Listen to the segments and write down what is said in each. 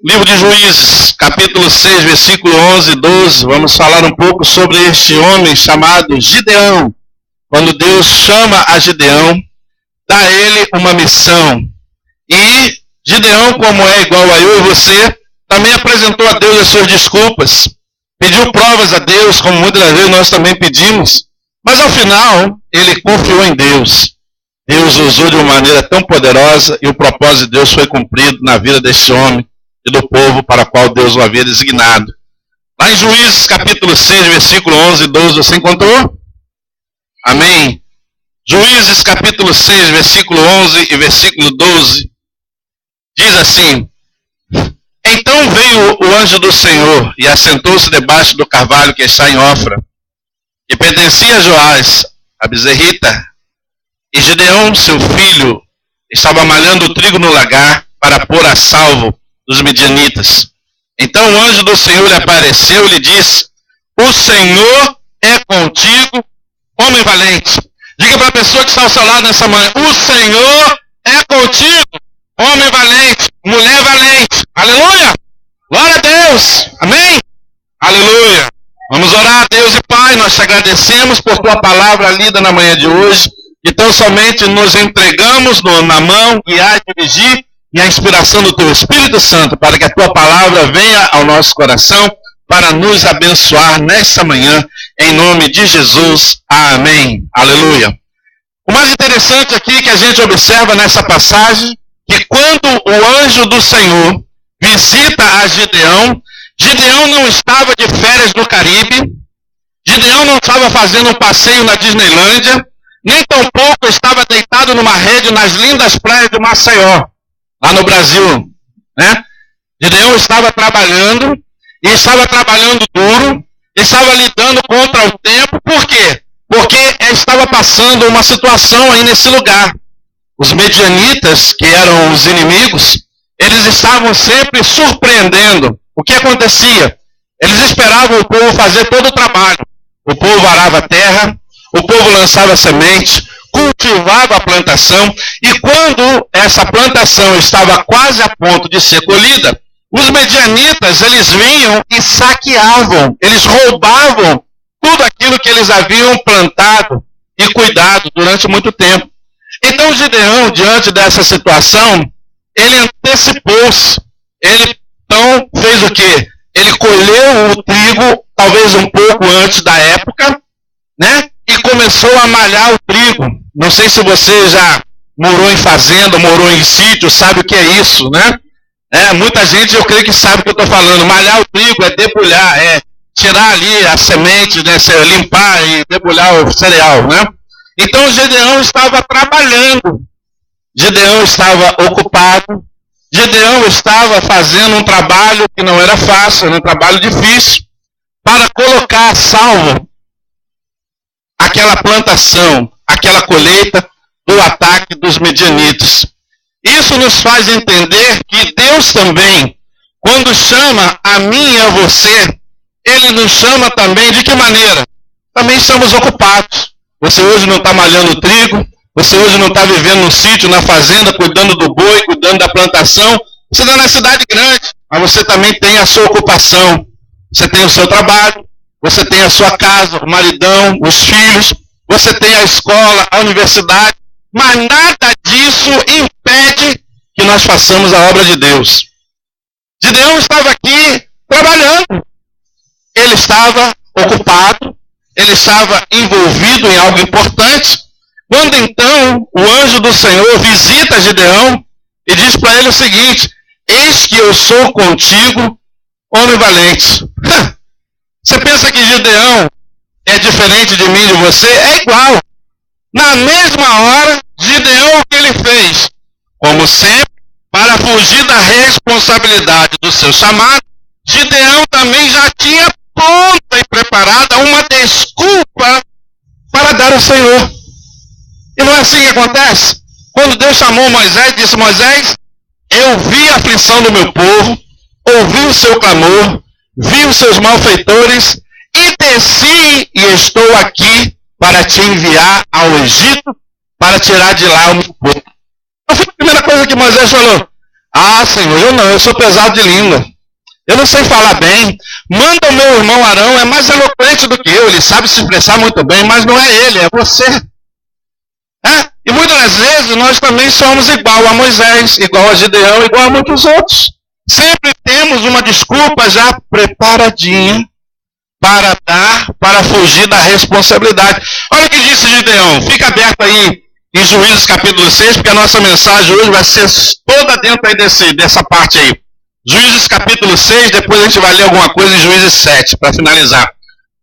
Livro de Juízes, capítulo 6, versículo 11 e 12. Vamos falar um pouco sobre este homem chamado Gideão. Quando Deus chama a Gideão, dá a ele uma missão. E Gideão, como é igual a eu e você, também apresentou a Deus as suas desculpas. Pediu provas a Deus, como muitas das vezes nós também pedimos. Mas ao final, ele confiou em Deus. Deus usou de uma maneira tão poderosa e o propósito de Deus foi cumprido na vida deste homem e do povo para o qual Deus o havia designado. Lá em Juízes, capítulo 6, versículo 11 e 12, você encontrou? Amém? Juízes, capítulo 6, versículo 11 e versículo 12, diz assim: Então veio o anjo do Senhor e assentou-se debaixo do carvalho que está em Ofra, que pertencia a Joás, a bezerrita, e Gideão, seu filho, estava malhando o trigo no lagar para pôr a salvo dos midianitas. Então o anjo do Senhor lhe apareceu e lhe disse: O Senhor é contigo, homem valente. Diga para a pessoa que está ao seu lado nessa manhã: O Senhor é contigo, homem valente, mulher valente. Aleluia! Glória a Deus! Amém? Aleluia! Vamos orar. Deus e Pai, nós te agradecemos por tua palavra lida na manhã de hoje. Então somente nos entregamos na mão, guiar e dirigir, e a inspiração do teu Espírito Santo, para que a tua palavra venha ao nosso coração, para nos abençoar nesta manhã, em nome de Jesus. Amém. Aleluia. O mais interessante aqui que a gente observa nessa passagem, que quando o anjo do Senhor visita a Gideão, Gideão não estava de férias no Caribe, Gideão não estava fazendo um passeio na Disneylândia, nem tampouco estava deitado numa rede nas lindas praias de Maceió, lá no Brasil, né? Gideão estava trabalhando, e estava trabalhando duro, estava lidando contra o tempo. Por quê? Porque estava passando uma situação aí nesse lugar. Os medianitas, que eram os inimigos, eles estavam sempre surpreendendo. O que acontecia? Eles esperavam o povo fazer todo o trabalho. O povo arava a terra, o povo lançava semente, cultivava a plantação, e quando essa plantação estava quase a ponto de ser colhida, os medianitas, eles vinham e saqueavam, eles roubavam tudo aquilo que eles haviam plantado e cuidado durante muito tempo. Então Gideão, diante dessa situação, ele antecipou-se, ele então fez o quê? Ele colheu o trigo, talvez um pouco antes da época, né? E começou a malhar o trigo. Não sei se você já morou em fazenda, morou em sítio, sabe o que é isso, né? Muita gente, eu creio que sabe o que eu estou falando. Malhar o trigo é debulhar, é tirar ali a semente, né? Limpar e debulhar o cereal, né? Então Gideão estava trabalhando, Gideão estava ocupado, Gideão estava fazendo um trabalho que não era fácil, era um trabalho difícil, para colocar a salvo aquela plantação, aquela colheita do ataque dos medianitas. Isso nos faz entender que Deus também, quando chama a mim e a você, Ele nos chama também de que maneira? Também estamos ocupados. Você hoje não está malhando trigo, você hoje não está vivendo no sítio, na fazenda, cuidando do boi, cuidando da plantação. Você está na cidade grande, mas você também tem a sua ocupação. Você tem o seu trabalho, você tem a sua casa, o maridão, os filhos, você tem a escola, a universidade, mas nada disso impede que nós façamos a obra de Deus. Gideão estava aqui trabalhando, ele estava ocupado, ele estava envolvido em algo importante, quando então o anjo do Senhor visita Gideão e diz para ele o seguinte: Eis que eu sou contigo, homem valente. Você pensa que Gideão é diferente de mim e de você? É igual. Na mesma hora, Gideão, o que ele fez? Como sempre, para fugir da responsabilidade do seu chamado, Gideão também já tinha pronta e preparada uma desculpa para dar ao Senhor. E não é assim que acontece? Quando Deus chamou Moisés, disse: Moisés, eu vi a aflição do meu povo, ouvi o seu clamor, vi os seus malfeitores, e desci e estou aqui para te enviar ao Egito, para tirar de lá o meu povo. Então foi a primeira coisa que Moisés falou: Ah, Senhor, eu não, eu sou pesado de língua. Eu não sei falar bem. Manda o meu irmão Arão, é mais eloquente do que eu. Ele sabe se expressar muito bem, mas não é ele, é você. E muitas das vezes nós também somos igual a Moisés, igual a Gideão, igual a muitos outros. Sempre temos uma desculpa já preparadinha para fugir da responsabilidade. Olha o que disse Gideão. Fica aberto aí em Juízes capítulo 6, porque a nossa mensagem hoje vai ser toda dentro aí dessa parte aí. Juízes capítulo 6, depois a gente vai ler alguma coisa em Juízes 7, para finalizar.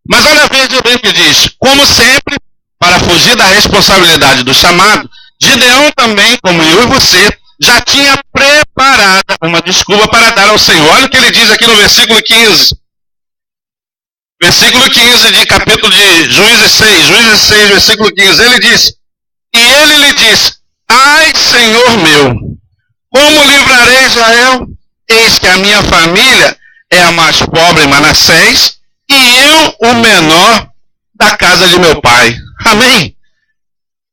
Mas olha, veja bem o que diz. Como sempre, para fugir da responsabilidade do chamado, Gideão também, como eu e você, já tinha preparado uma desculpa para dar ao Senhor. Olha o que ele diz aqui no versículo 15. Versículo 15 de capítulo de Juízes 6, versículo 15. Ele diz, e ele lhe diz, ai, Senhor meu, como livrarei Israel? Eis que a minha família é a mais pobre em Manassés, e eu o menor da casa de meu pai. Amém?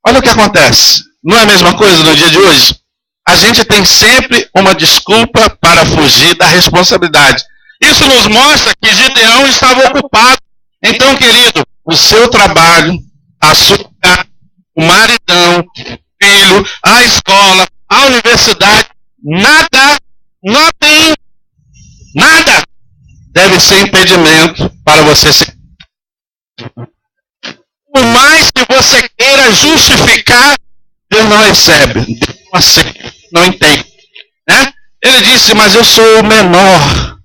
Olha o que acontece. Não é a mesma coisa no dia de hoje? A gente tem sempre uma desculpa para fugir da responsabilidade. Isso nos mostra que Gideão estava ocupado. Então, querido, o seu trabalho, a sua casa, o maridão, o filho, a escola, a universidade, nada deve ser impedimento para você ser. Por mais que você queira justificar, Deus não recebe, Deus não aceita, não entende. Né? Ele disse, mas eu sou o menor.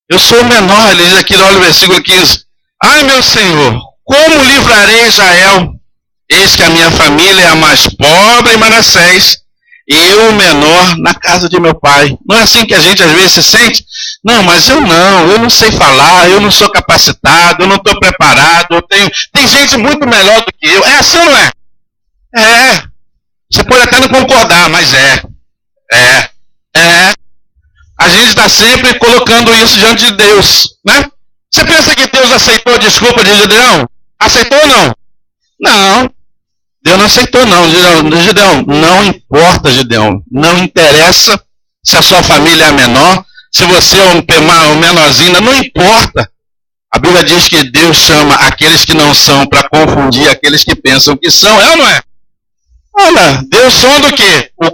Eu sou o menor, ele diz aqui, olha o versículo 15. Ai, meu Senhor, como livrarei Israel? Eis que a minha família é a mais pobre em Manassés, e eu o menor na casa de meu pai. Não é assim que a gente às vezes se sente? Não, mas eu não sei falar, eu não sou capacitado, eu não estou preparado, tem gente muito melhor do que eu. É assim ou não é? É. Você pode até não concordar, mas é. A gente está sempre colocando isso diante de Deus, né? Você pensa que Deus aceitou a desculpa de Gideão? Aceitou ou não? Não. Deus não aceitou não. Gideão, não importa, Gideão. Não interessa se a sua família é menor, se você é um menorzinho, não importa. A Bíblia diz que Deus chama aqueles que não são para confundir aqueles que pensam que são. É ou não é? Olha, Deus sonda o quê? O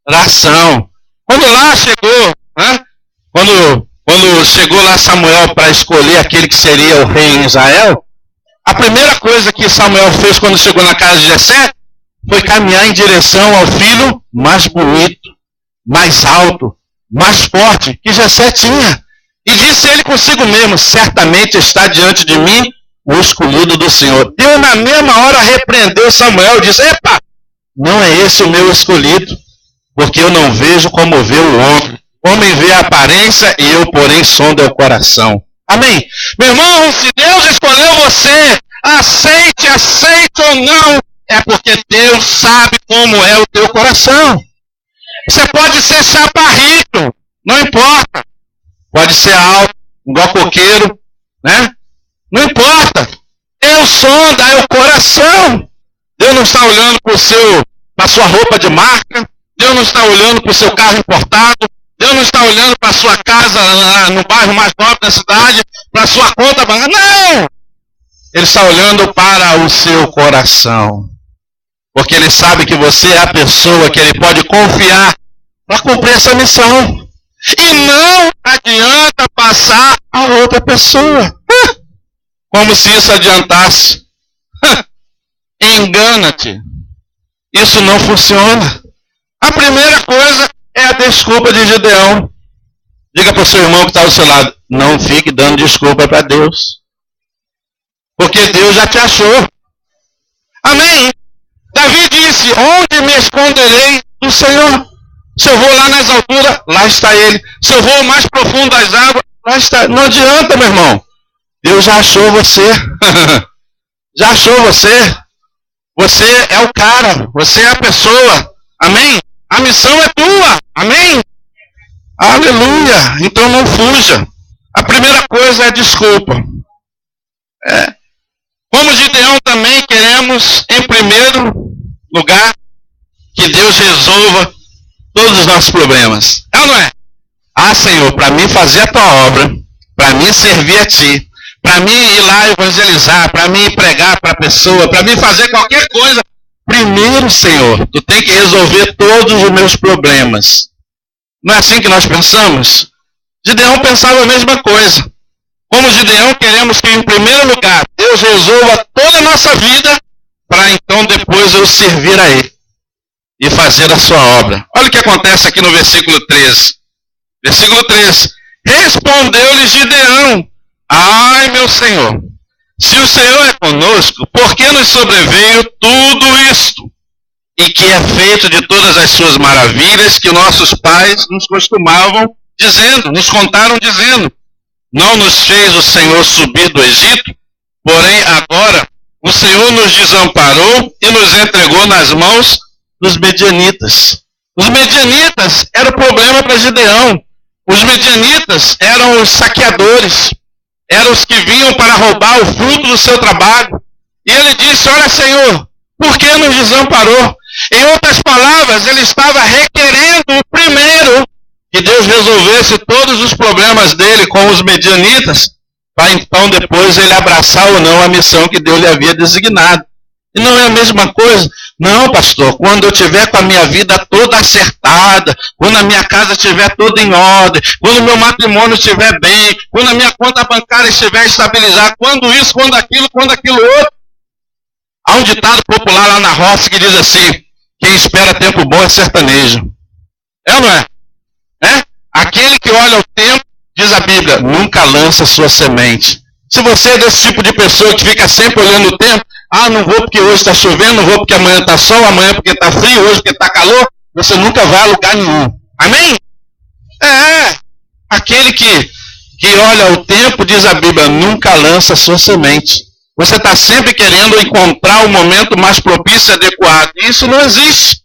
coração. Quando lá chegou, né? Quando chegou lá Samuel para escolher aquele que seria o rei em Israel, a primeira coisa que Samuel fez quando chegou na casa de Jessé foi caminhar em direção ao filho mais bonito, mais alto, mais forte que Jessé tinha. E disse ele consigo mesmo, certamente está diante de mim o escolhido do Senhor. Deus na mesma hora repreendeu Samuel e disse, epa, não é esse o meu escolhido, porque eu não vejo como vê o homem. O homem vê a aparência e eu, porém, sondo o coração. Amém? Meu irmão, se Deus escolheu você, aceite ou não, é porque Deus sabe como é o teu coração. Você pode ser chaparrito, não importa. Pode ser alto, igual coqueiro, né? Não importa. Deus sonda é o coração. Deus não está olhando para a sua roupa de marca. Deus não está olhando para o seu carro importado. Deus não está olhando para a sua casa no bairro mais nobre da cidade, para a sua conta bancária. Não! Ele está olhando para o seu coração. Porque ele sabe que você é a pessoa que ele pode confiar para cumprir essa missão. E não adianta passar a outra pessoa. Como se isso adiantasse. Engana-te. Isso não funciona. A primeira coisa é a desculpa de Gideão. Diga para o seu irmão que está ao seu lado, não fique dando desculpa para Deus. Porque Deus já te achou. Amém? Davi disse, onde me esconderei do Senhor? Se eu vou lá nas alturas, lá está Ele. Se eu vou mais profundo das águas, lá está. Não adianta, meu irmão. Deus já achou você. Já achou você. Você é o cara. Você é a pessoa. Amém? A missão é tua. Amém? Aleluia. Então não fuja. A primeira coisa é desculpa. Como Gideão também queremos, em primeiro lugar, que Deus resolva todos os nossos problemas. É ou não é? Ah, Senhor, para mim fazer a tua obra, para mim servir a ti, para mim ir lá evangelizar, para mim pregar para a pessoa, para mim fazer qualquer coisa, primeiro, Senhor, tu tem que resolver todos os meus problemas. Não é assim que nós pensamos? Gideão pensava a mesma coisa. Como Gideão, queremos que, em primeiro lugar, Deus resolva toda a nossa vida, para então depois eu servir a Ele e fazer a sua obra. Olha o que acontece aqui no versículo 13. Versículo 13. Respondeu-lhe Gideão: ai, meu Senhor, se o Senhor é conosco, por que nos sobreveio tudo isto? E que é feito de todas as suas maravilhas que nossos pais nos costumavam dizendo, nos contaram dizendo. Não nos fez o Senhor subir do Egito, porém agora o Senhor nos desamparou e nos entregou nas mãos dos medianitas. Os medianitas eram o problema para Gideão. Os medianitas eram os saqueadores, eram os que vinham para roubar o fruto do seu trabalho. E ele disse: olha, Senhor, por que nos desamparou? Em outras palavras, ele estava requerendo primeiro que Deus resolvesse todos os problemas dele com os medianitas, para então depois ele abraçar ou não a missão que Deus lhe havia designado. E não é a mesma coisa. Não, pastor, quando eu tiver com a minha vida toda acertada, quando a minha casa estiver toda em ordem, quando o meu matrimônio estiver bem, quando a minha conta bancária estiver estabilizada, quando isso, quando aquilo outro. Há um ditado popular lá na roça que diz assim: quem espera tempo bom é sertanejo. É ou não é? Aquele que olha o tempo, diz a Bíblia, nunca lança sua semente. Se você é desse tipo de pessoa que fica sempre olhando o tempo, ah, não vou porque hoje está chovendo, não vou porque amanhã está sol, amanhã porque está frio, hoje porque está calor, você nunca vai a lugar nenhum. Amém? Aquele que olha o tempo, diz a Bíblia, nunca lança sua semente. Você está sempre querendo encontrar o momento mais propício e adequado. E isso não existe.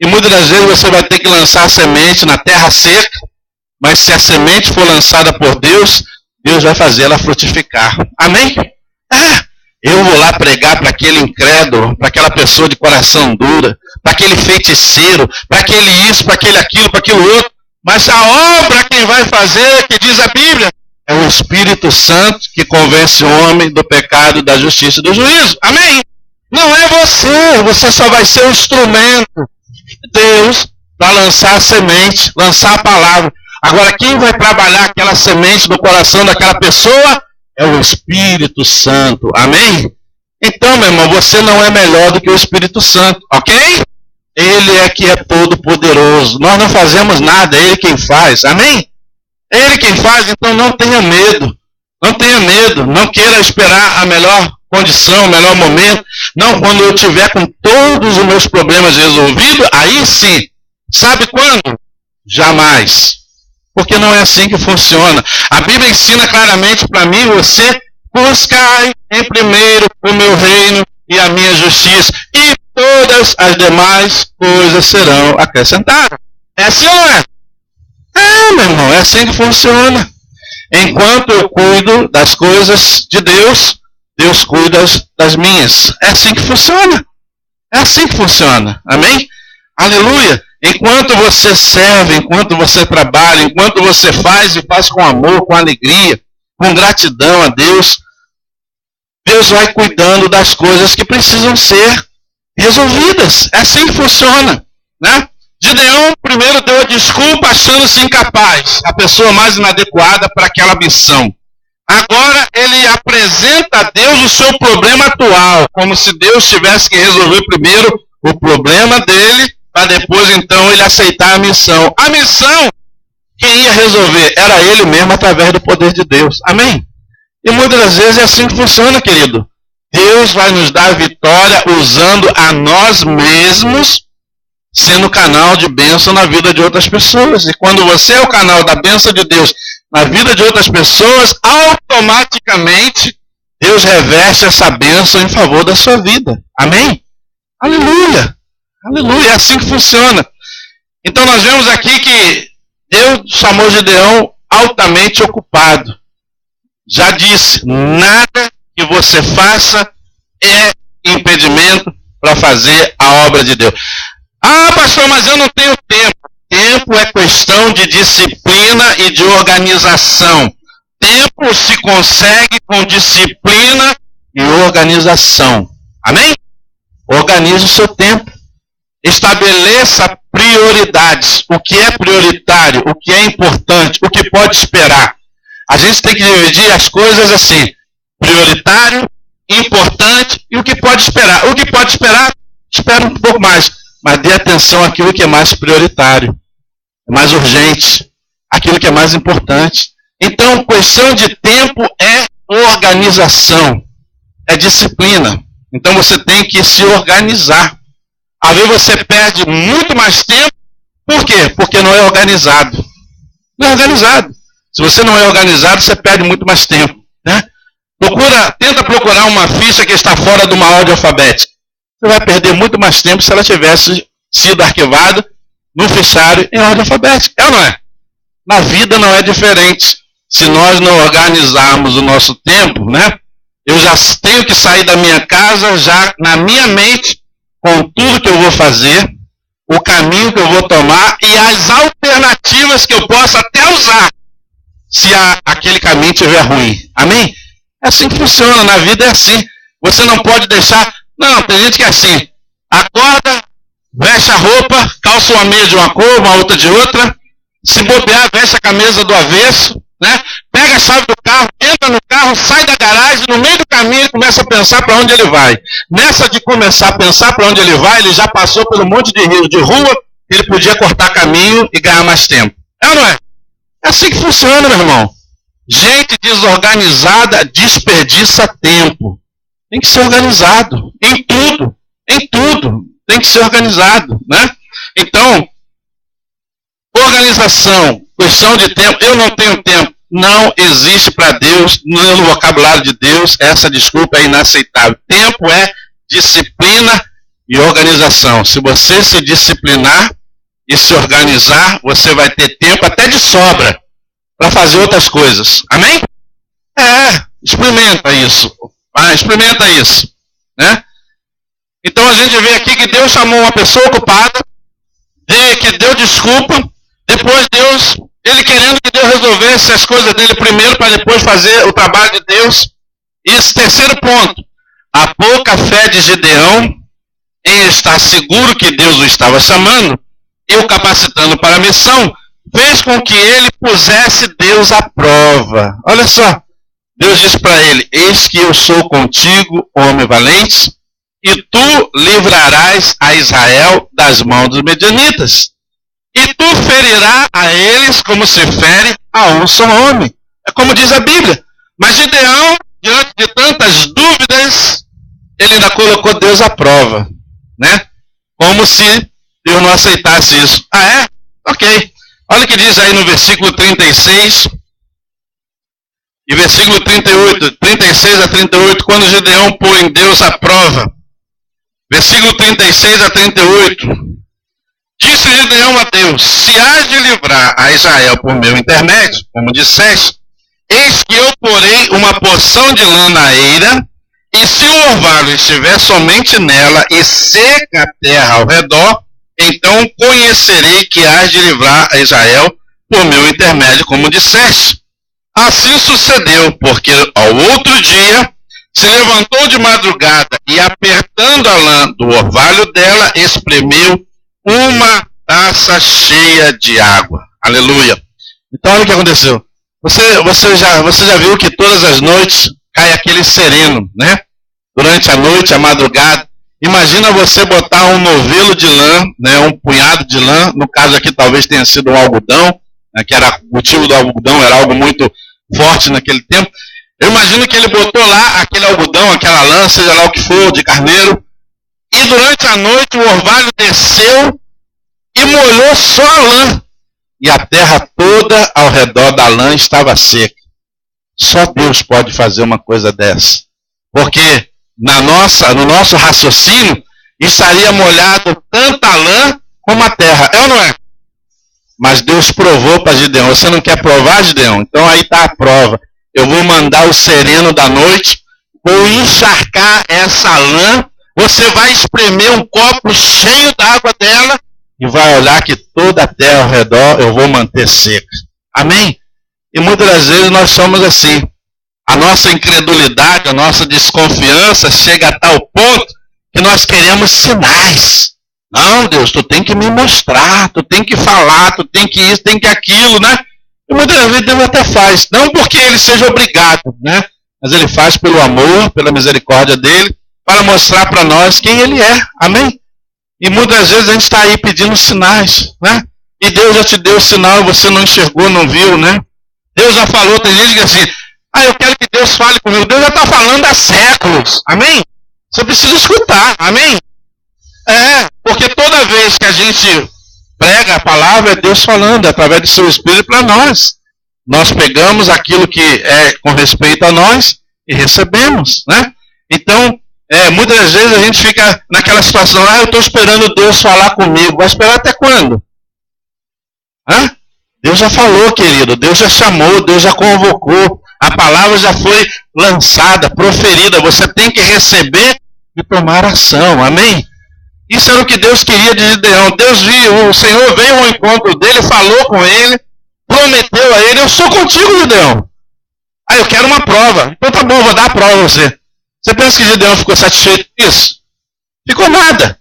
E muitas das vezes você vai ter que lançar a semente na terra seca, mas se a semente for lançada por Deus, Deus vai fazer ela frutificar. Amém? Eu vou lá pregar para aquele incrédulo, para aquela pessoa de coração dura, para aquele feiticeiro, para aquele isso, para aquele aquilo, para aquilo outro. Mas a obra quem vai fazer, que diz a Bíblia, é o Espírito Santo que convence o homem do pecado, da justiça e do juízo. Amém? Não é você só vai ser o instrumento de Deus para lançar a semente, lançar a palavra. Agora, quem vai trabalhar aquela semente no coração daquela pessoa é o Espírito Santo. Amém? Então, meu irmão, você não é melhor do que o Espírito Santo, ok? Ele é que é todo poderoso. Nós não fazemos nada, é Ele quem faz. Amém? É Ele quem faz, então não tenha medo. Não tenha medo. Não queira esperar a melhor condição, o melhor momento. Não, quando eu tiver com todos os meus problemas resolvidos, aí sim. Sabe quando? Jamais. Porque não é assim que funciona. A Bíblia ensina claramente para mim e você: buscai em primeiro o meu reino e a minha justiça, e todas as demais coisas serão acrescentadas. É assim ou não é? Meu irmão, é assim que funciona. Enquanto eu cuido das coisas de Deus, Deus cuida das minhas. É assim que funciona. É assim que funciona. Amém? Aleluia! Enquanto você serve, enquanto você trabalha, enquanto você faz e faz com amor, com alegria, com gratidão a Deus, Deus vai cuidando das coisas que precisam ser resolvidas. É assim que funciona, né? Gideão primeiro deu a desculpa achando-se incapaz, a pessoa mais inadequada para aquela missão. Agora ele apresenta a Deus o seu problema atual, como se Deus tivesse que resolver primeiro o problema dele, para depois então ele aceitar a missão. A missão, quem ia resolver era ele mesmo através do poder de Deus. Amém? E muitas das vezes é assim que funciona, querido. Deus vai nos dar vitória usando a nós mesmos, sendo canal de bênção na vida de outras pessoas. E quando você é o canal da bênção de Deus na vida de outras pessoas, automaticamente Deus reveste essa bênção em favor da sua vida. Amém? Aleluia! Aleluia! É assim que funciona. Então nós vemos aqui que Deus chamou Gideão altamente ocupado. Já disse, nada que você faça é impedimento para fazer a obra de Deus. Ah, pastor, mas eu não tenho tempo. Tempo é questão de disciplina e de organização. Tempo se consegue com disciplina e organização. Amém? Organize o seu tempo. Estabeleça prioridades. O que é prioritário, o que é importante, o que pode esperar. A gente tem que dividir as coisas assim. Prioritário, importante e o que pode esperar. O que pode esperar, espera um pouco mais. Mas dê atenção àquilo que é mais prioritário, é mais urgente, aquilo que é mais importante. Então, questão de tempo é organização, é disciplina. Então, você tem que se organizar. Às vezes você perde muito mais tempo. Por quê? Porque não é organizado. Não é organizado. Se você não é organizado, você perde muito mais tempo, né? Tenta procurar uma ficha que está fora de uma ordem alfabética. Você vai perder muito mais tempo se ela tivesse sido arquivada no fichário em ordem alfabética. É ou não é? Na vida não é diferente. Se nós não organizarmos o nosso tempo, né? Eu já tenho que sair da minha casa já na minha mente com tudo que eu vou fazer, o caminho que eu vou tomar e as alternativas que eu posso até usar se aquele caminho estiver ruim. Amém? É assim que funciona. Na vida é assim. Você não pode deixar... Não, tem gente que é assim. Acorda, veste a roupa, calça uma meia de uma cor, uma outra de outra. Se bobear, veste a camisa do avesso, né? Pega a chave do carro, entra no carro, sai da garagem, no meio do caminho começa a pensar para onde ele vai. Nessa de começar a pensar para onde ele vai, ele já passou por um monte de rio de rua, ele podia cortar caminho e ganhar mais tempo. É ou não é? É assim que funciona, meu irmão. Gente desorganizada desperdiça tempo. Tem que ser organizado. Em tudo. Em tudo. Tem que ser organizado, né? Então, organização, questão de tempo. Eu não tenho tempo. Não existe para Deus, no vocabulário de Deus, essa desculpa é inaceitável. Tempo é disciplina e organização. Se você se disciplinar e se organizar, você vai ter tempo até de sobra para fazer outras coisas. Amém? Experimenta isso. Experimenta isso, né? Então a gente vê aqui que Deus chamou uma pessoa ocupada, que deu desculpa, depois Deus, ele querendo que Deus resolvesse as coisas dele primeiro para depois fazer o trabalho de Deus. E esse terceiro ponto, a pouca fé de Gideão em estar seguro que Deus o estava chamando e o capacitando para a missão, fez com que ele pusesse Deus à prova. Olha só. Deus disse para ele, eis que eu sou contigo, homem valente, e tu livrarás a Israel das mãos dos medianitas. E tu ferirás a eles como se fere a um só homem. É como diz a Bíblia. Mas Gideão, diante de tantas dúvidas, ele ainda colocou Deus à prova, né? Como se Deus não aceitasse isso. Ok. Olha o que diz aí no versículo 36... E versículo 38, 36 a 38, quando Gideão põe Deus à prova. Versículo 36 a 38. Disse Gideão a Deus, se hás de livrar a Israel por meu intermédio, como disseste, eis que eu porei uma porção de lã na eira, e se o orvalho estiver somente nela e seca a terra ao redor, então conhecerei que hás de livrar a Israel por meu intermédio, como disseste. Assim sucedeu, porque ao outro dia se levantou de madrugada e, apertando a lã do orvalho dela, espremeu uma taça cheia de água. Aleluia. Então olha o que aconteceu. Você já viu que todas as noites cai aquele sereno, né? Durante a noite, a madrugada. Imagina você botar um novelo de lã, né? Um punhado de lã, no caso aqui talvez tenha sido um algodão, que era o motivo do algodão, era algo muito forte naquele tempo. Eu imagino que ele botou lá aquele algodão, aquela lã, seja lá o que for, de carneiro, e durante a noite o orvalho desceu e molhou só a lã, e a terra toda ao redor da lã estava seca. Só Deus pode fazer uma coisa dessa, porque no nosso raciocínio estaria molhado tanto a lã como a terra, é ou não é? Mas Deus provou para Gideão. Você não quer provar, Gideão? Então aí está a prova. Eu vou mandar o sereno da noite, vou encharcar essa lã Você vai espremer um copo cheio d'água dela e vai olhar que toda a terra ao redor eu vou manter seca. Amém? E muitas das vezes nós somos assim. A nossa incredulidade, a nossa desconfiança chega a tal ponto que nós queremos sinais. Não, Deus, tu tem que me mostrar, tu tem que falar, tu tem que isso, tem que aquilo, né? E muitas vezes Deus até faz. Não porque ele seja obrigado, né? Mas ele faz pelo amor, pela misericórdia dele, para mostrar para nós quem ele é. Amém? E muitas vezes a gente está aí pedindo sinais, né? E Deus já te deu o sinal e você não enxergou, não viu, né? Deus já falou, tem gente que diz assim, eu quero que Deus fale comigo. Deus já está falando há séculos. Amém? Você precisa escutar. Amém? Porque toda vez que a gente prega a palavra, é Deus falando através do seu Espírito para nós. Nós pegamos aquilo que é com respeito a nós e recebemos, né? Então, muitas vezes a gente fica naquela situação, eu estou esperando Deus falar comigo. Vai esperar até quando? Deus já falou, querido. Deus já chamou, Deus já convocou. A palavra já foi lançada, proferida. Você tem que receber e tomar ação. Amém? Isso era o que Deus queria de Gideão. Deus viu, o Senhor veio ao encontro dele, falou com ele, prometeu a ele, eu sou contigo, Gideão. Eu quero uma prova. Então tá bom, vou dar a prova a você. Você pensa que Gideão ficou satisfeito com isso? Ficou nada.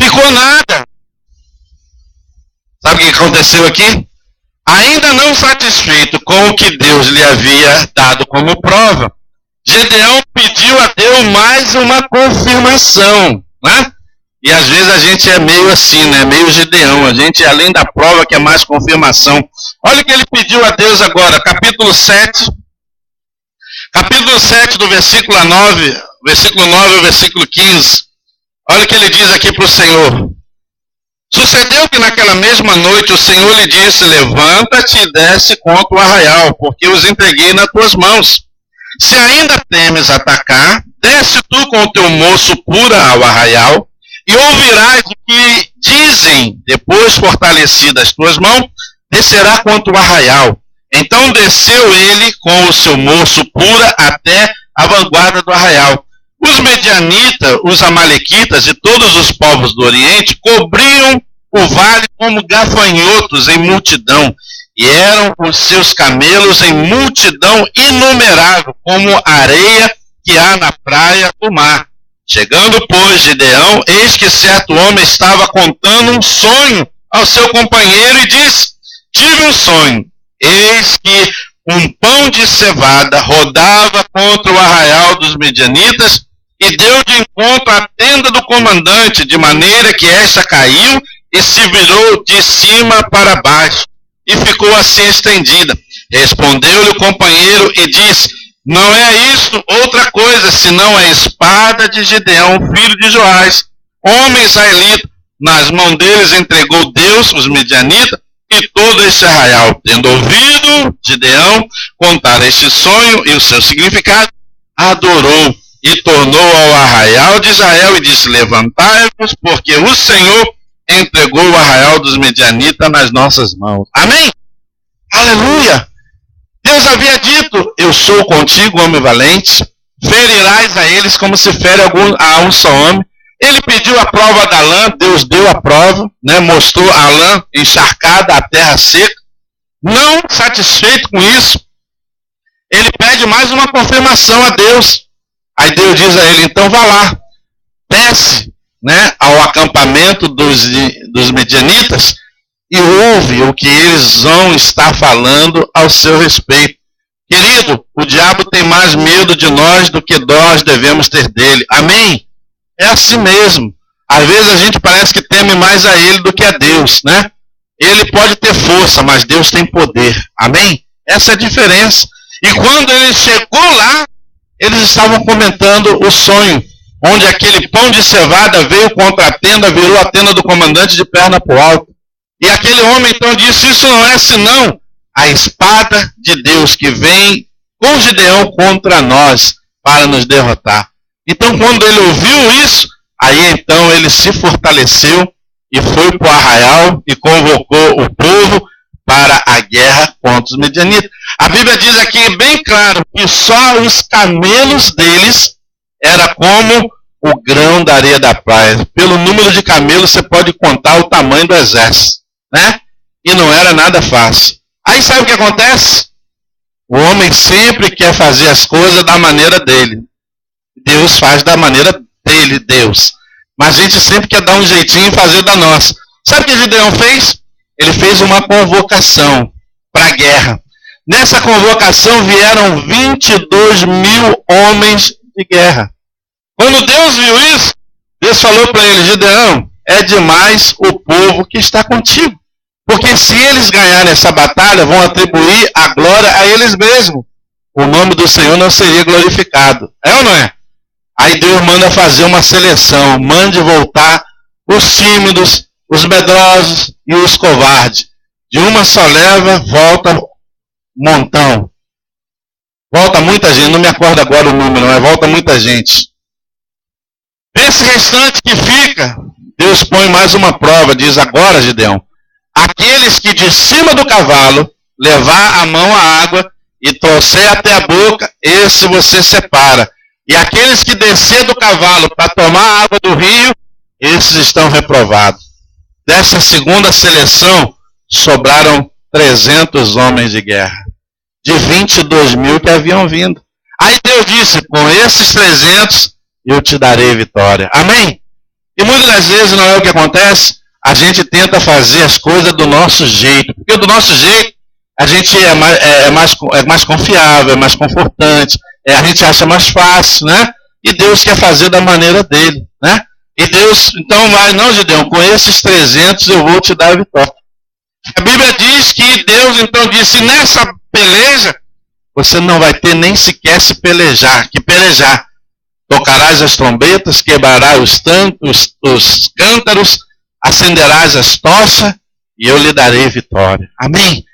Ficou nada. Sabe o que aconteceu aqui? Ainda não satisfeito com o que Deus lhe havia dado como prova, Gideão pediu a Deus mais uma confirmação, né? E às vezes a gente é meio assim, né? Meio Gideão. A gente, além da prova, quer mais confirmação. Olha o que ele pediu a Deus agora, capítulo 7. Capítulo 7, do versículo 9 ao versículo 15. Olha o que ele diz aqui para o Senhor. Sucedeu que naquela mesma noite o Senhor lhe disse, levanta-te e desce contra o arraial, porque os entreguei nas tuas mãos. Se ainda temes atacar, desce tu com o teu moço pura ao arraial, e ouvirás o que dizem, depois fortalecidas as tuas mãos, descerá contra o arraial. Então desceu ele com o seu moço pura até a vanguarda do arraial. Os medianitas, os amalequitas e todos os povos do Oriente cobriam o vale como gafanhotos em multidão, e eram os seus camelos em multidão inumerável, como a areia que há na praia do mar. Chegando, pois, Gideão, eis que certo homem estava contando um sonho ao seu companheiro e disse, tive um sonho, eis que um pão de cevada rodava contra o arraial dos medianitas, e deu de encontro à tenda do comandante, de maneira que esta caiu e se virou de cima para baixo, e ficou assim estendida. Respondeu-lhe o companheiro e disse, não é isto outra coisa, senão a espada de Gideão, filho de Joás, homem israelita. Nas mãos deles entregou Deus, os medianitas, e todo este arraial. Tendo ouvido Gideão contar este sonho e o seu significado, adorou. E tornou ao arraial de Israel e disse, levantai-vos, porque o Senhor entregou o arraial dos medianitas nas nossas mãos. Amém? Aleluia! Deus havia dito, eu sou contigo, homem valente, ferirás a eles como se fere a um só homem. Ele pediu a prova da lã, Deus deu a prova, né? Mostrou a lã encharcada, a terra seca. Não satisfeito com isso, ele pede mais uma confirmação a Deus. Aí Deus diz a ele, então vá lá, desce, né, ao acampamento dos medianitas e ouve o que eles vão estar falando ao seu respeito. Querido, o diabo tem mais medo de nós do que nós devemos ter dele. Amém? É assim mesmo. Às vezes a gente parece que teme mais a ele do que a Deus, né? Ele pode ter força, mas Deus tem poder. Amém? Essa é a diferença. E quando ele chegou lá, eles estavam comentando o sonho, onde aquele pão de cevada veio contra a tenda, virou a tenda do comandante de perna para o alto. E aquele homem então disse, isso não é senão a espada de Deus que vem com Gideão contra nós para nos derrotar. Então quando ele ouviu isso, aí então ele se fortaleceu e foi para o arraial e convocou o povo para a guerra contra os medianitas. A Bíblia diz aqui bem claro que só os camelos deles era como o grão da areia da praia. Pelo número de camelos você pode contar o tamanho do exército, né? E não era nada fácil. Aí sabe o que acontece? O homem sempre quer fazer as coisas da maneira dele. Deus faz da maneira dele, Deus. Mas a gente sempre quer dar um jeitinho e fazer da nossa. Sabe o que Gideão fez? Ele fez uma convocação para a guerra. Nessa convocação vieram 22 mil homens de guerra. Quando Deus viu isso, Deus falou para ele: Gideão, é demais o povo que está contigo. Porque se eles ganharem essa batalha, vão atribuir a glória a eles mesmos. O nome do Senhor não seria glorificado. É ou não é? Aí Deus manda fazer uma seleção. Mande voltar os tímidos, os medrosos e os covardes. De uma só leva, volta montão. Volta muita gente. Não me acordo agora o número, mas volta muita gente. Esse restante que fica, Deus põe mais uma prova. Diz: agora, Gideão, aqueles que de cima do cavalo levar a mão à água e trouxer até a boca, esse você separa. E aqueles que descer do cavalo para tomar a água do rio, esses estão reprovados. Dessa segunda seleção, sobraram 300 homens de guerra, de 22 mil que haviam vindo. Aí Deus disse: com esses 300, eu te darei vitória. Amém? E muitas das vezes não é o que acontece. A gente tenta fazer as coisas do nosso jeito. Porque do nosso jeito, a gente é mais confiável, é mais confortante. A gente acha mais fácil, né? E Deus quer fazer da maneira dele, né? E Deus, então vai: não, Gideão, com esses 300 eu vou te dar a vitória. A Bíblia diz que Deus então disse: nessa peleja, você não vai ter nem sequer que pelejar. Tocarás as trombetas, quebrarás os cântaros, acenderás as tochas e eu lhe darei vitória. Amém?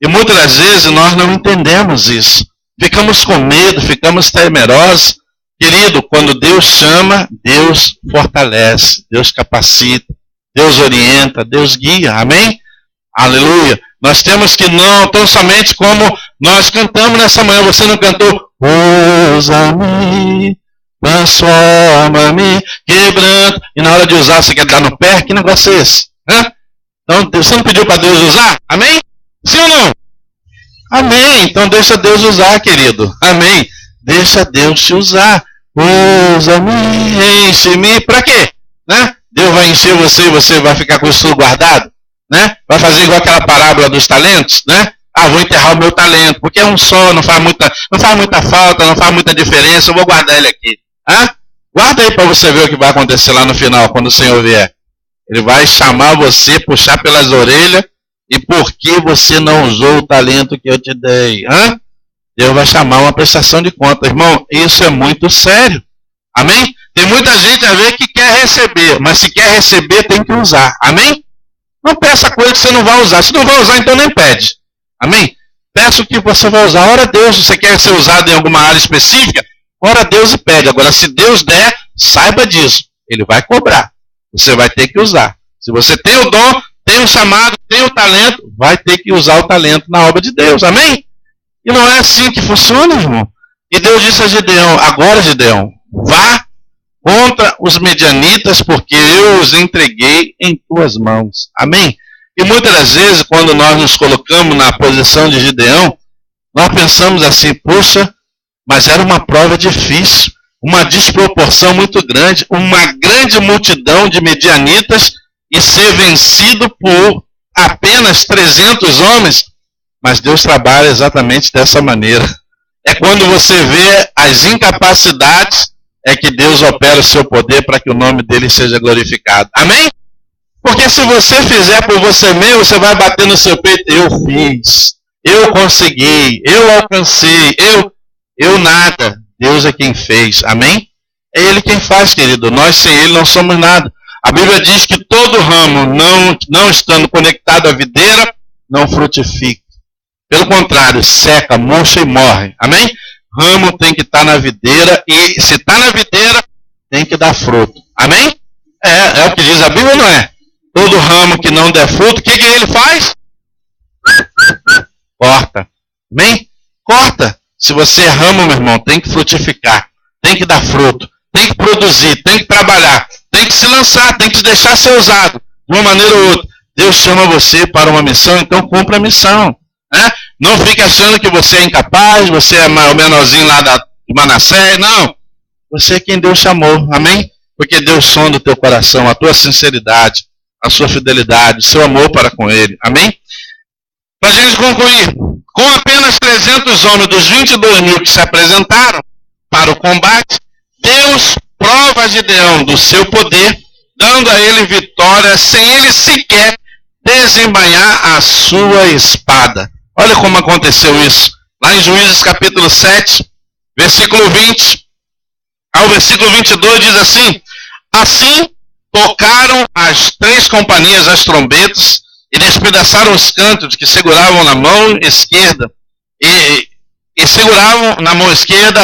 E muitas das vezes nós não entendemos isso. Ficamos com medo, ficamos temerosos. Querido, quando Deus chama, Deus fortalece, Deus capacita, Deus orienta, Deus guia. Amém? Aleluia. Nós temos que não, tão somente como nós cantamos nessa manhã. Você não cantou: usa-me, transforma-me, quebrando. E na hora de usar, você quer dar no pé? Que negócio é esse? Hã? Então, você não pediu para Deus usar? Amém? Sim ou não? Amém. Então deixa Deus usar, querido. Amém. Deixa Deus te usar. Usa-me, enche-me. Para quê? Né? Deus vai encher você e você vai ficar com isso tudo guardado? Né? Vai fazer igual aquela parábola dos talentos, né? Ah, vou enterrar o meu talento, porque é um só, não faz muita falta, não faz muita diferença, eu vou guardar ele aqui. Ah? Guarda aí para você ver o que vai acontecer lá no final, quando o Senhor vier. Ele vai chamar você, puxar pelas orelhas, e por que você não usou o talento que eu te dei? Hã? Deus vai chamar uma prestação de conta. Irmão, isso é muito sério. Amém? Tem muita gente a ver que quer receber, mas se quer receber tem que usar. Amém? Não peça coisa que você não vai usar. Se não vai usar, então nem pede. Amém? Peça o que você vai usar. Ora a Deus, se você quer ser usado em alguma área específica, ora a Deus e pede. Agora, se Deus der, saiba disso. Ele vai cobrar. Você vai ter que usar. Se você tem o dom, tem o chamado, tem o talento, vai ter que usar o talento na obra de Deus. Amém? E não é assim que funciona, irmão. E Deus disse a Gideão: agora, Gideão, vá contra os medianitas, porque eu os entreguei em tuas mãos. Amém? E muitas das vezes, quando nós nos colocamos na posição de Gideão, nós pensamos assim: puxa, mas era uma prova difícil, uma desproporção muito grande, uma grande multidão de medianitas e ser vencido por apenas 300 homens. Mas Deus trabalha exatamente dessa maneira. É quando você vê as incapacidades, é que Deus opera o seu poder para que o nome dele seja glorificado. Amém? Porque se você fizer por você mesmo, você vai bater no seu peito: eu fiz, eu consegui, eu alcancei, eu nada. Deus é quem fez. Amém? É Ele quem faz, querido. Nós sem Ele não somos nada. A Bíblia diz que todo ramo não estando conectado à videira, não frutifica. Pelo contrário, seca, murcha e morre. Amém? Ramo tem que estar na videira, e se está na videira, tem que dar fruto. Amém? É o que diz a Bíblia, não é? Todo ramo que não der fruto, o que ele faz? Corta. Amém? Corta. Se você é ramo, meu irmão, tem que frutificar. Tem que dar fruto. tem que produzir, tem que trabalhar, tem que se lançar, tem que deixar ser usado de uma maneira ou outra. Deus chama você para uma missão, então cumpra a missão. Né? Não fique achando que você é incapaz, você é o menorzinho lá de Manassés. Não. Você é quem Deus chamou. Amém? Porque Deus sonda o teu coração, a tua sinceridade, a sua fidelidade, o seu amor para com Ele. Amém? Para a gente concluir, com apenas 300 homens dos 22 mil que se apresentaram para o combate, Deus prova a Gideão do seu poder, dando a ele vitória sem ele sequer desembainhar a sua espada. Olha como aconteceu isso. Lá em Juízes capítulo 7, versículo 20 ao versículo 22 diz assim: assim tocaram as 3 companhias as trombetas e despedaçaram os cantos que seguravam na mão esquerda e seguravam na mão esquerda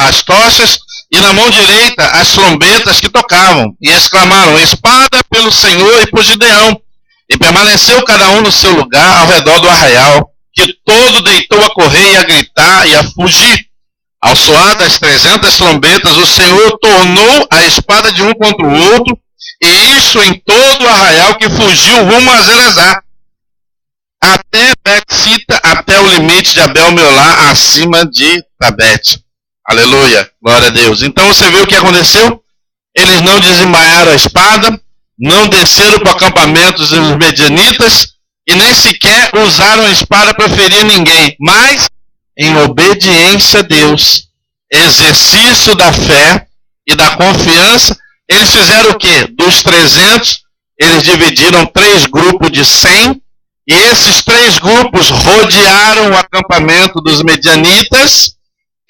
as tochas e na mão direita as trombetas que tocavam, e exclamaram: espada pelo Senhor e por Gideão. E permaneceu cada um no seu lugar ao redor do arraial, que todo deitou a correr e a gritar e a fugir. Ao soar das 300 trombetas, o Senhor tornou a espada de um contra o outro, e isso em todo o arraial que fugiu rumo a Zelezá, até Bet-sita, até o limite de Abel-meolá, acima de Tabete. Aleluia, glória a Deus. Então você viu o que aconteceu? Eles não desembainharam a espada, não desceram para o acampamento dos medianitas, e nem sequer usaram a espada para ferir ninguém, mas em obediência a Deus, exercício da fé e da confiança, eles fizeram o quê? Dos 300, eles dividiram 3 grupos de 100, e esses 3 grupos rodearam o acampamento dos medianitas,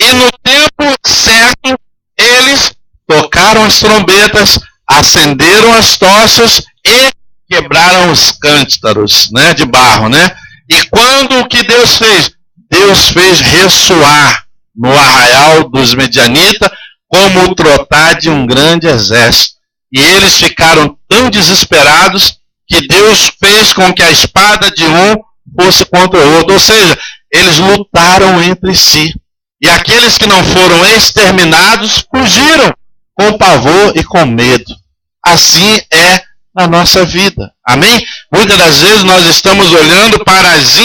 e no tempo certo, eles tocaram as trombetas, acenderam as tochas e quebraram os cântaros, né, de barro. Né? E quando o que Deus fez? Deus fez ressoar no arraial dos medianitas como o trotar de um grande exército. E eles ficaram tão desesperados que Deus fez com que a espada de um fosse contra o outro. Ou seja, eles lutaram entre si. E aqueles que não foram exterminados fugiram com pavor e com medo. Assim é na nossa vida. Amém? Muitas das vezes nós estamos olhando para as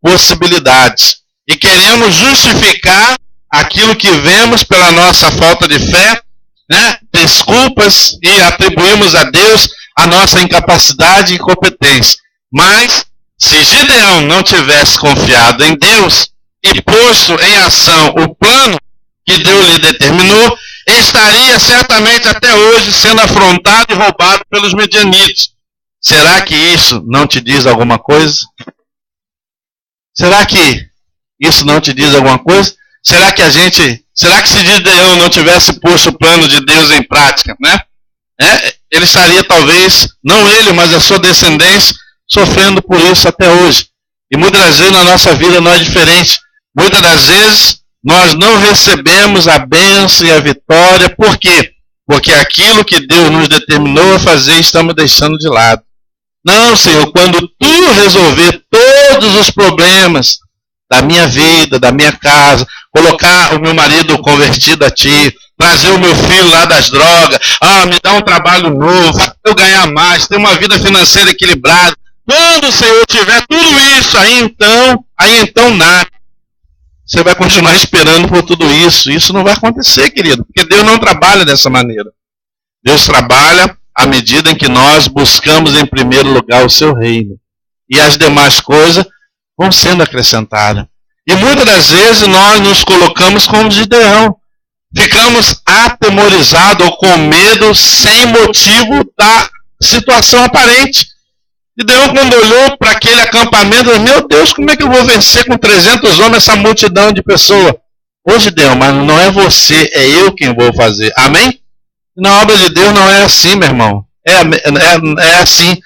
impossibilidades e queremos justificar aquilo que vemos pela nossa falta de fé, né? Desculpas, e atribuímos a Deus a nossa incapacidade e incompetência. Mas se Gideão não tivesse confiado em Deus e posto em ação o plano que Deus lhe determinou, estaria certamente até hoje sendo afrontado e roubado pelos medianitas. Será que isso não te diz alguma coisa? Será que isso não te diz alguma coisa? Será que se Gideão não tivesse posto o plano de Deus em prática, né? Ele estaria talvez, não ele, mas a sua descendência, sofrendo por isso até hoje. E muitas das vezes na nossa vida não é diferente. Muitas das vezes nós não recebemos a bênção e a vitória. Por quê? Porque aquilo que Deus nos determinou a fazer, estamos deixando de lado. Não, Senhor, quando Tu resolver todos os problemas da minha vida, da minha casa, colocar o meu marido convertido a Ti, trazer o meu filho lá das drogas, me dá um trabalho novo, eu ganhar mais, ter uma vida financeira equilibrada. Quando o Senhor tiver tudo isso, aí então nada. Você vai continuar esperando por tudo isso. Isso não vai acontecer, querido, porque Deus não trabalha dessa maneira. Deus trabalha à medida em que nós buscamos em primeiro lugar o seu reino. E as demais coisas vão sendo acrescentadas. E muitas das vezes nós nos colocamos como Gideão. Ficamos atemorizados ou com medo sem motivo da situação aparente. Gideão, quando olhou para aquele acampamento, meu Deus, como é que eu vou vencer com 300 homens essa multidão de pessoas? Ô Gideão, mas não é você, é eu quem vou fazer. Amém? Na obra de Deus não é assim, meu irmão. É assim.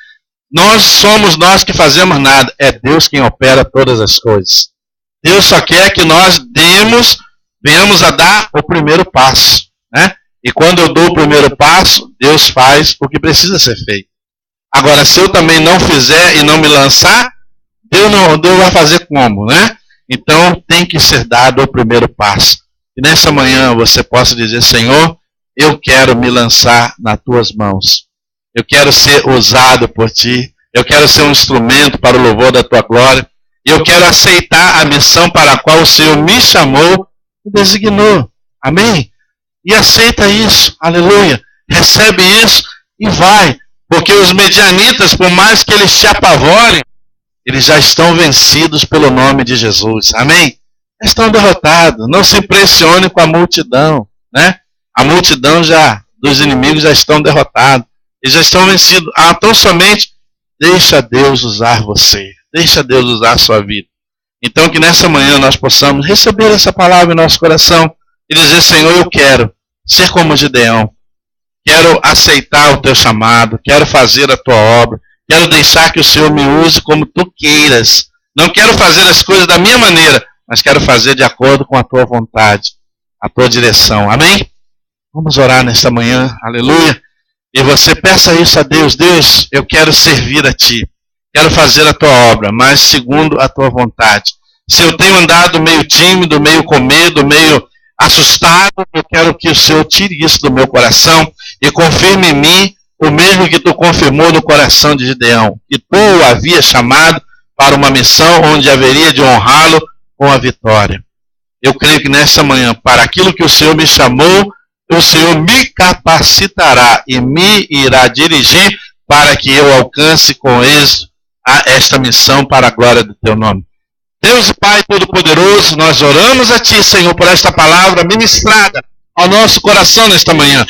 Nós somos nós que fazemos nada. É Deus quem opera todas as coisas. Deus só quer que nós venhamos a dar o primeiro passo. Né? E quando eu dou o primeiro passo, Deus faz o que precisa ser feito. Agora, se eu também não fizer e não me lançar, Deus vai fazer como, né? Então, tem que ser dado o primeiro passo. E nessa manhã você possa dizer, Senhor, eu quero me lançar nas tuas mãos. Eu quero ser usado por ti. Eu quero ser um instrumento para o louvor da tua glória. E eu quero aceitar a missão para a qual o Senhor me chamou e designou. Amém? E aceita isso. Aleluia. Recebe isso e vai. Porque os medianitas, por mais que eles te apavorem, eles já estão vencidos pelo nome de Jesus. Amém? Estão derrotados. Não se impressione com a multidão, né? A multidão dos inimigos já estão derrotados. Eles já estão vencidos. Então somente deixa Deus usar você. Deixa Deus usar a sua vida. Então que nessa manhã nós possamos receber essa palavra em nosso coração e dizer, Senhor, eu quero ser como Gideão. Quero aceitar o teu chamado. Quero fazer a tua obra. Quero deixar que o Senhor me use como tu queiras. Não quero fazer as coisas da minha maneira, mas quero fazer de acordo com a tua vontade, a tua direção. Amém? Vamos orar nesta manhã. Aleluia. E você peça isso a Deus. Deus, eu quero servir a ti. Quero fazer a tua obra, mas segundo a tua vontade. Se eu tenho andado meio tímido, meio com medo, meio assustado, eu quero que o Senhor tire isso do meu coração e confirme em mim o mesmo que tu confirmou no coração de Gideão, que tu o havia chamado para uma missão onde haveria de honrá-lo com a vitória. Eu creio que nesta manhã, para aquilo que o Senhor me chamou, o Senhor me capacitará e me irá dirigir para que eu alcance com êxito esta missão para a glória do teu nome. Deus Pai Todo-Poderoso, nós oramos a ti, Senhor, por esta palavra ministrada ao nosso coração nesta manhã.